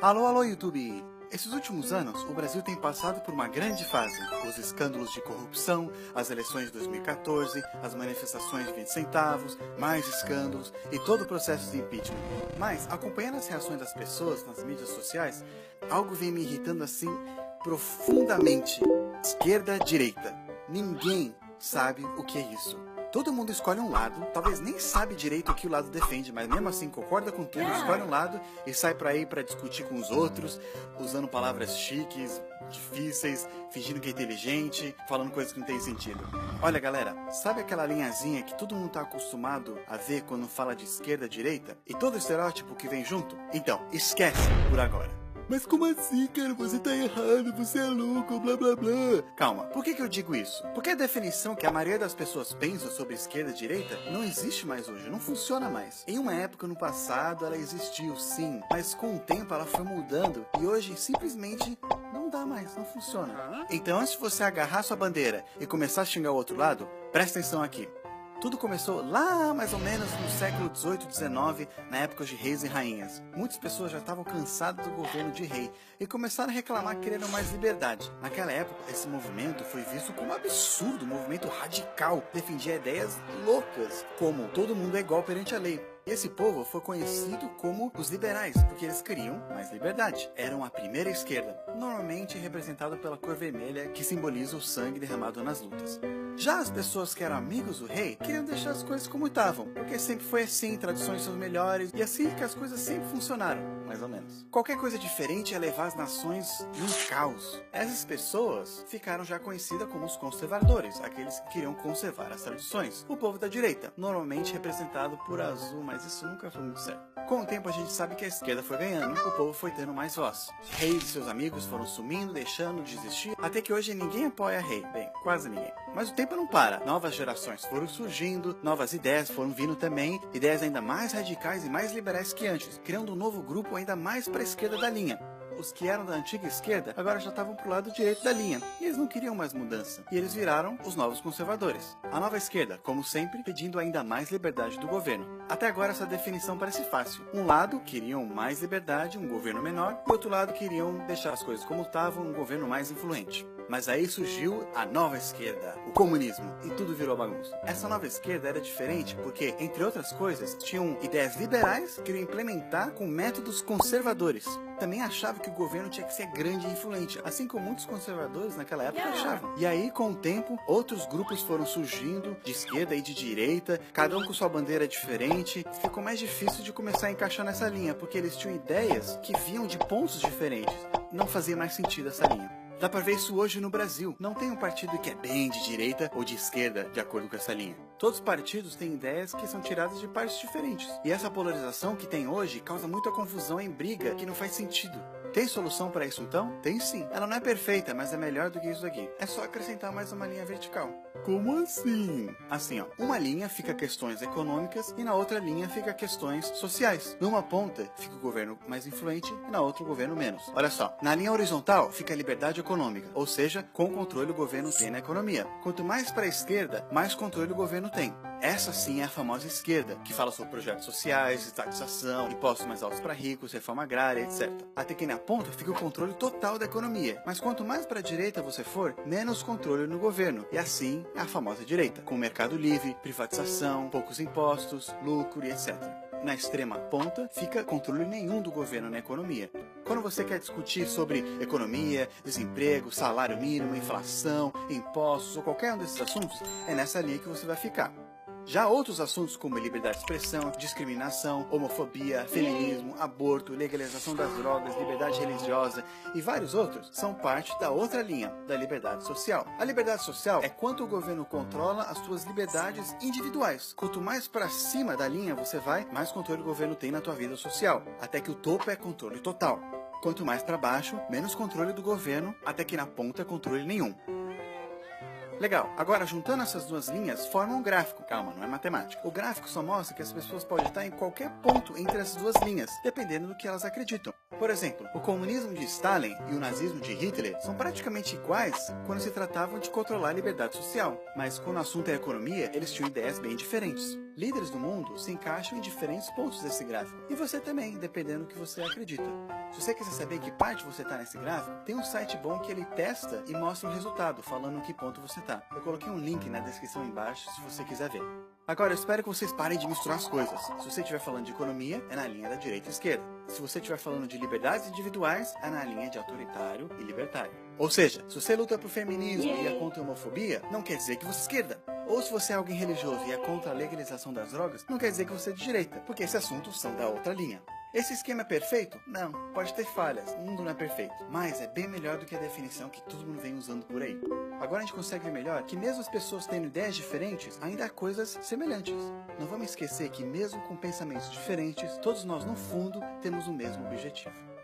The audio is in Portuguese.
Alô, alô, YouTube! Esses últimos anos, o Brasil tem passado por uma grande fase. Os escândalos de corrupção, as eleições de 2014, as manifestações de 20 centavos, mais escândalos e todo o processo de impeachment. Mas, acompanhando as reações das pessoas nas mídias sociais, algo vem me irritando assim profundamente. Esquerda-direita. Ninguém sabe o que é isso. Todo mundo escolhe um lado, talvez nem sabe direito o que o lado defende, mas mesmo assim concorda com tudo, escolhe um lado e sai pra aí pra discutir com os outros, usando palavras chiques, difíceis, fingindo que é inteligente, falando coisas que não tem sentido. Olha galera, sabe aquela linhazinha que todo mundo tá acostumado a ver quando fala de esquerda, direita? E todo o estereótipo que vem junto? Então, esquece por agora. Mas como assim, cara? Você tá errado, você é louco, blá blá blá. Calma, por que eu digo isso? Porque a definição que a maioria das pessoas pensa sobre esquerda e direita não existe mais hoje, não funciona mais. Em uma época no passado ela existiu sim, mas com o tempo ela foi mudando e hoje simplesmente não dá mais, não funciona. Então antes de você agarrar sua bandeira e começar a xingar o outro lado, presta atenção aqui. Tudo começou lá mais ou menos no século XVIII, XIX, na época de reis e rainhas. Muitas pessoas já estavam cansadas do governo de rei e começaram a reclamar que queriam mais liberdade. Naquela época, esse movimento foi visto como um absurdo, um movimento radical, defendia ideias loucas, como todo mundo é igual perante a lei. E esse povo foi conhecido como os liberais, porque eles queriam mais liberdade. Eram a primeira esquerda, normalmente representada pela cor vermelha, que simboliza o sangue derramado nas lutas. Já as pessoas que eram amigos do rei queriam deixar as coisas como estavam, porque sempre foi assim, tradições são melhores, e assim que as coisas sempre funcionaram, mais ou menos. Qualquer coisa diferente ia levar as nações num caos. Essas pessoas ficaram já conhecidas como os conservadores, aqueles que queriam conservar as tradições. O povo da direita, normalmente representado por azul, mas isso nunca foi muito certo. Com o tempo a gente sabe que a esquerda foi ganhando, o povo foi tendo mais voz. Reis e seus amigos foram sumindo, deixando de existir, até que hoje ninguém apoia rei. Bem, quase ninguém. Mas o tempo não para. Novas gerações foram surgindo, novas ideias foram vindo também, ideias ainda mais radicais e mais liberais que antes, criando um novo grupo ainda mais para a esquerda da linha. Os que eram da antiga esquerda agora já estavam pro lado direito da linha, e eles não queriam mais mudança, e eles viraram os novos conservadores. A nova esquerda, como sempre, pedindo ainda mais liberdade do governo. Até agora essa definição parece fácil. Um lado queriam mais liberdade, um governo menor, e outro lado queriam deixar as coisas como estavam, um governo mais influente. Mas aí surgiu a nova esquerda, o comunismo, e tudo virou bagunça. Essa nova esquerda era diferente porque, entre outras coisas, tinham ideias liberais que queriam implementar com métodos conservadores. Também achava que o governo tinha que ser grande e influente, assim como muitos conservadores naquela época achavam. E aí, com o tempo, outros grupos foram surgindo, de esquerda e de direita, cada um com sua bandeira diferente. Ficou mais difícil de começar a encaixar nessa linha, porque eles tinham ideias que vinham de pontos diferentes. Não fazia mais sentido essa linha. Dá pra ver isso hoje no Brasil. Não tem um partido que é bem de direita ou de esquerda, de acordo com essa linha. Todos os partidos têm ideias que são tiradas de partes diferentes. E essa polarização que tem hoje causa muita confusão em briga que não faz sentido. Tem solução para isso então? Tem sim. Ela não é perfeita, mas é melhor do que isso aqui. É só acrescentar mais uma linha vertical. Como assim? Assim, ó. Uma linha fica questões econômicas e na outra linha fica questões sociais. Numa ponta fica o governo mais influente e na outra o governo menos. Olha só. Na linha horizontal fica a liberdade econômica, ou seja, com controle o governo tem na economia. Quanto mais para a esquerda, mais controle o governo tem. Essa sim é a famosa esquerda, que fala sobre projetos sociais, estatização, impostos mais altos para ricos, reforma agrária, etc. Até que na ponta fica o controle total da economia. Mas quanto mais para a direita você for, menos controle no governo. E assim é a famosa direita, com mercado livre, privatização, poucos impostos, lucro e etc. Na extrema ponta fica controle nenhum do governo na economia. Quando você quer discutir sobre economia, desemprego, salário mínimo, inflação, impostos ou qualquer um desses assuntos, é nessa linha que você vai ficar. Já outros assuntos como liberdade de expressão, discriminação, homofobia, feminismo, aborto, legalização das drogas, liberdade religiosa e vários outros são parte da outra linha, da liberdade social. A liberdade social é quanto o governo controla as suas liberdades individuais. Quanto mais para cima da linha você vai, mais controle o governo tem na tua vida social, até que o topo é controle total. Quanto mais para baixo, menos controle do governo, até que na ponta é controle nenhum. Legal, agora juntando essas duas linhas forma um gráfico. Calma, não é matemática. O gráfico só mostra que as pessoas podem estar em qualquer ponto entre as duas linhas, dependendo do que elas acreditam. Por exemplo, o comunismo de Stalin e o nazismo de Hitler são praticamente iguais quando se tratavam de controlar a liberdade social, mas quando o assunto é economia, eles tinham ideias bem diferentes. Líderes do mundo se encaixam em diferentes pontos desse gráfico, e você também, dependendo do que você acredita. Se você quiser saber em que parte você está nesse gráfico, tem um site bom que ele testa e mostra o resultado, falando em que ponto você está. Eu coloquei um link na descrição embaixo se você quiser ver. Agora, eu espero que vocês parem de misturar as coisas. Se você estiver falando de economia, é na linha da direita e esquerda. Se você estiver falando de liberdades individuais, é na linha de autoritário e libertário. Ou seja, se você luta pro feminismo e é contra a homofobia, não quer dizer que você é esquerda. Ou se você é alguém religioso e é contra a legalização das drogas, não quer dizer que você é de direita, porque esses assuntos são da outra linha. Esse esquema é perfeito? Não, pode ter falhas, o mundo não é perfeito, mas é bem melhor do que a definição que todo mundo vem usando por aí. Agora a gente consegue ver melhor que mesmo as pessoas tendo ideias diferentes, ainda há coisas semelhantes. Não vamos esquecer que mesmo com pensamentos diferentes, todos nós no fundo temos o mesmo objetivo.